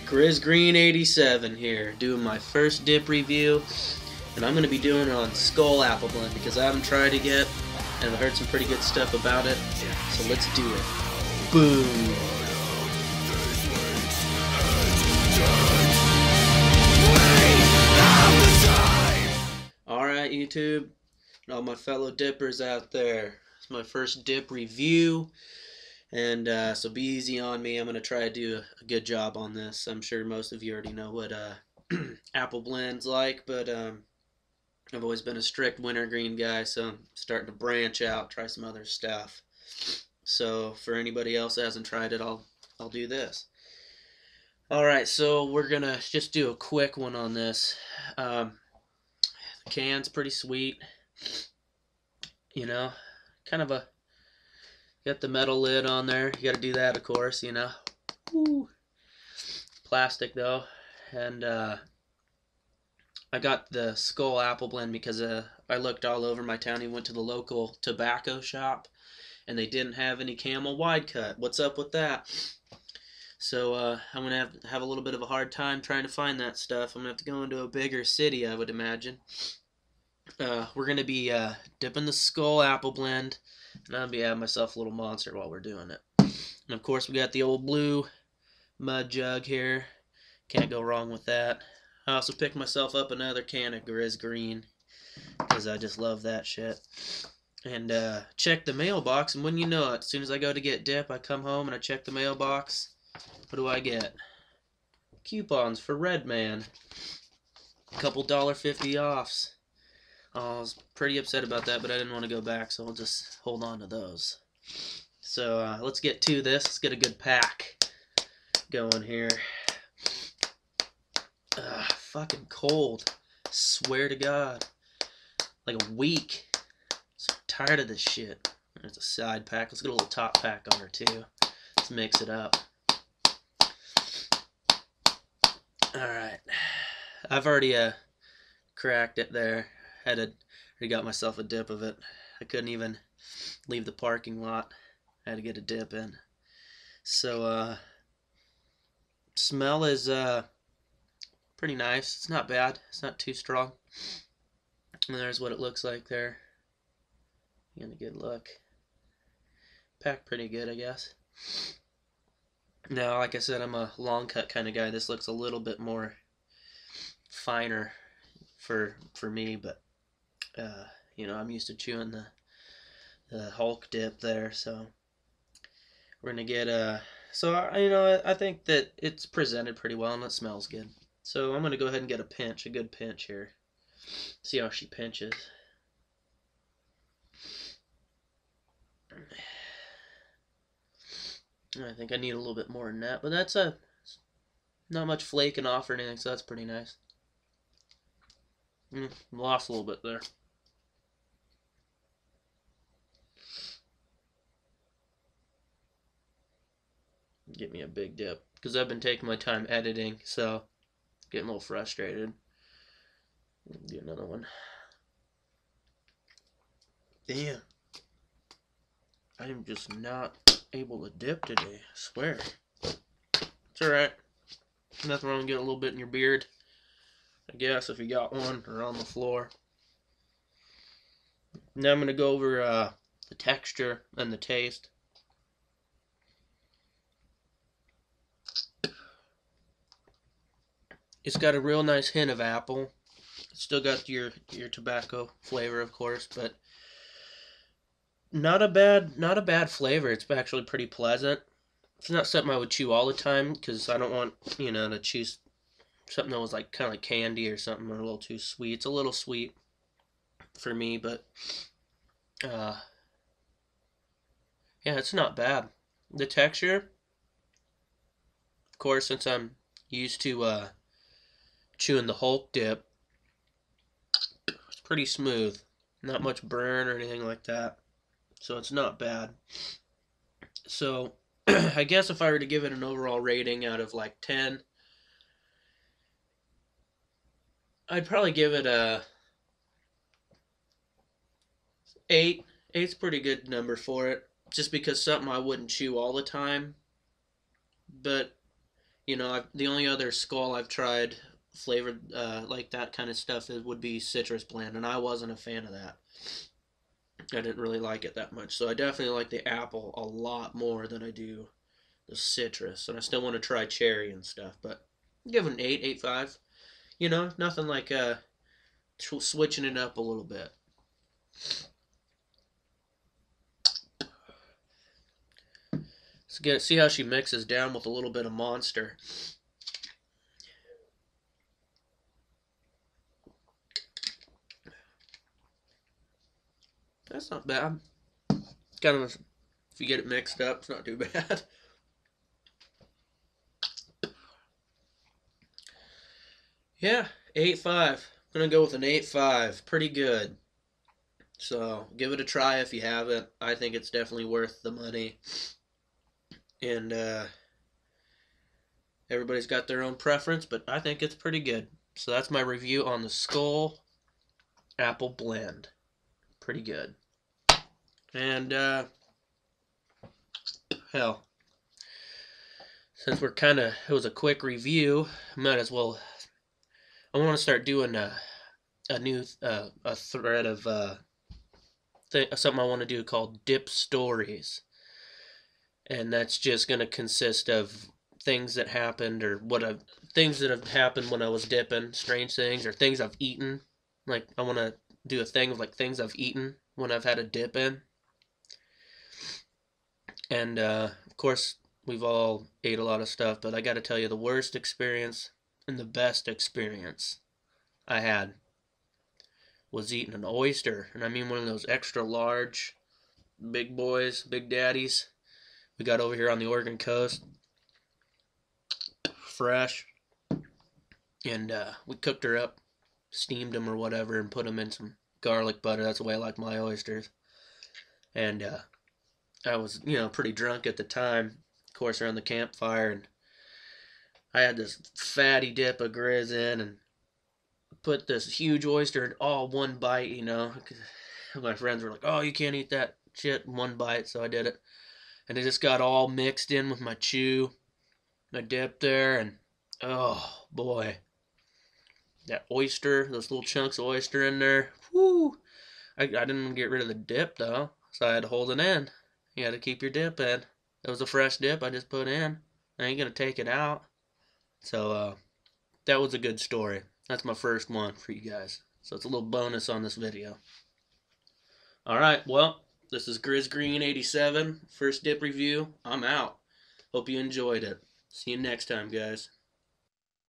Grizz Green 87 here, doing my first dip review, and I'm going to be doing it on Skull Apple Blend because I haven't tried it yet, and I've heard some pretty good stuff about it, so let's do it. Boom! Alright YouTube, and all my fellow dippers out there, it's my first dip review. And so be easy on me. I'm going to try to do a good job on this. I'm sure most of you already know what apple blend's like, but I've always been a strict wintergreen guy, so I'm starting to branch out, try some other stuff. So for anybody else that hasn't tried it, I'll do this. Alright, so we're going to just do a quick one on this. The can's pretty sweet. You know, kind of a... Got the metal lid on there. You got to do that, of course, you know. Woo. Plastic, though. And I got the Skull Apple Blend because I looked all over my town. I went to the local tobacco shop, and they didn't have any Camel wide cut. What's up with that? So I'm going to have a little bit of a hard time trying to find that stuff. I'm going to have to go into a bigger city, I would imagine. We're going to be dipping the Skull Apple Blend. And I'll be having myself a little monster while we're doing it. And of course we got the old blue mud jug here. Can't go wrong with that. I also picked myself up another can of Grizz Green because I just love that shit. And check the mailbox, and when you know it, as soon as I go to get dip, I come home and I check the mailbox. What do I get? Coupons for Red Man. A couple $1.50 offs. I was pretty upset about that, but I didn't want to go back, so I'll just hold on to those. So let's get to this. Let's get a good pack going here. Fucking cold. Swear to God. Like a week. So tired of this shit. There's a side pack. Let's get a little top pack on her too. Let's mix it up. Alright. I've already cracked it there. Already got myself a dip of it. I couldn't even leave the parking lot. I had to get a dip in. So smell is pretty nice. It's not bad. It's not too strong. And there's what it looks like there. Getting a good look. Packed pretty good, I guess. Now, like I said, I'm a long cut kind of guy. This looks a little bit more finer for me, but you know, I'm used to chewing the Hulk dip there, so we're gonna get so you know, I think that it's presented pretty well and it smells good. So I'm gonna go ahead and get a good pinch here. See how she pinches. I think I need a little bit more than that, but that's not much flaking off or anything, so that's pretty nice. Lost a little bit there. Get me a big dip because I've been taking my time editing, so getting a little frustrated. Get another one. Damn, I am just not able to dip today, I swear. It's alright. Nothing wrong with getting a little bit in your beard, I guess, if you got one, or on the floor. Now I'm going to go over the texture and the taste. It's got a real nice hint of apple. It's still got your tobacco flavor, of course, but not a bad flavor. It's actually pretty pleasant. It's not something I would chew all the time because I don't want, you know, to chew something that was like kind of like candy or something, or a little too sweet. It's a little sweet for me, but yeah, it's not bad. The texture, of course, since I'm used to chewing the Hulk dip, it's pretty smooth. Not much burn or anything like that, so it's not bad. So I guess if I were to give it an overall rating out of like 10, I'd probably give it a 8. 8's a pretty good number for it. Just because something I wouldn't chew all the time. But, you know, the only other skoal I've tried flavored like that kind of stuff would be citrus blend, and I wasn't a fan of that. I didn't really like it that much. So I definitely like the apple a lot more than I do the citrus. And I still want to try cherry and stuff, but give it an 8, 8.5. You know, nothing like switching it up a little bit. See how she mixes down with a little bit of Monster. That's not bad. Kind of, if you get it mixed up, it's not too bad. Yeah, 8.5. I'm gonna go with an 8.5. Pretty good. So give it a try if you haven't. I think it's definitely worth the money. And everybody's got their own preference, but I think it's pretty good. So that's my review on the Skoal Apple Blend. Pretty good. And hell, since it was a quick review, might as well. I want to start doing a new a thread of something I want to do called Dip Stories, and that's just gonna consist of things that happened or things that have happened when I was dipping, strange things or things I've eaten. Like I want to do a thing of like things I've eaten when I've had a dip in. And of course, we've all ate a lot of stuff, but I got to tell you, the worst experience and the best experience I had was eating an oyster, and I mean one of those extra large, big boys, big daddies. We got over here on the Oregon coast, fresh, and we cooked her up, steamed them or whatever, and put them in some garlic butter. That's the way I like my oysters. And I was, pretty drunk at the time, of course, around the campfire, and I had this fatty dip of grizz in and put this huge oyster in all one bite, My friends were like, oh, you can't eat that shit in one bite, so I did it. And it just got all mixed in with my chew, my dip there, and oh, boy. That oyster, those little chunks of oyster in there, whoo! I didn't get rid of the dip, though, so I had to hold it in. You had to keep your dip in. It was a fresh dip I just put in. I ain't gonna take it out. So, that was a good story. That's my first one for you guys. So it's a little bonus on this video. Alright, well, this is Grizz Green 87. First dip review. I'm out. Hope you enjoyed it. See you next time, guys.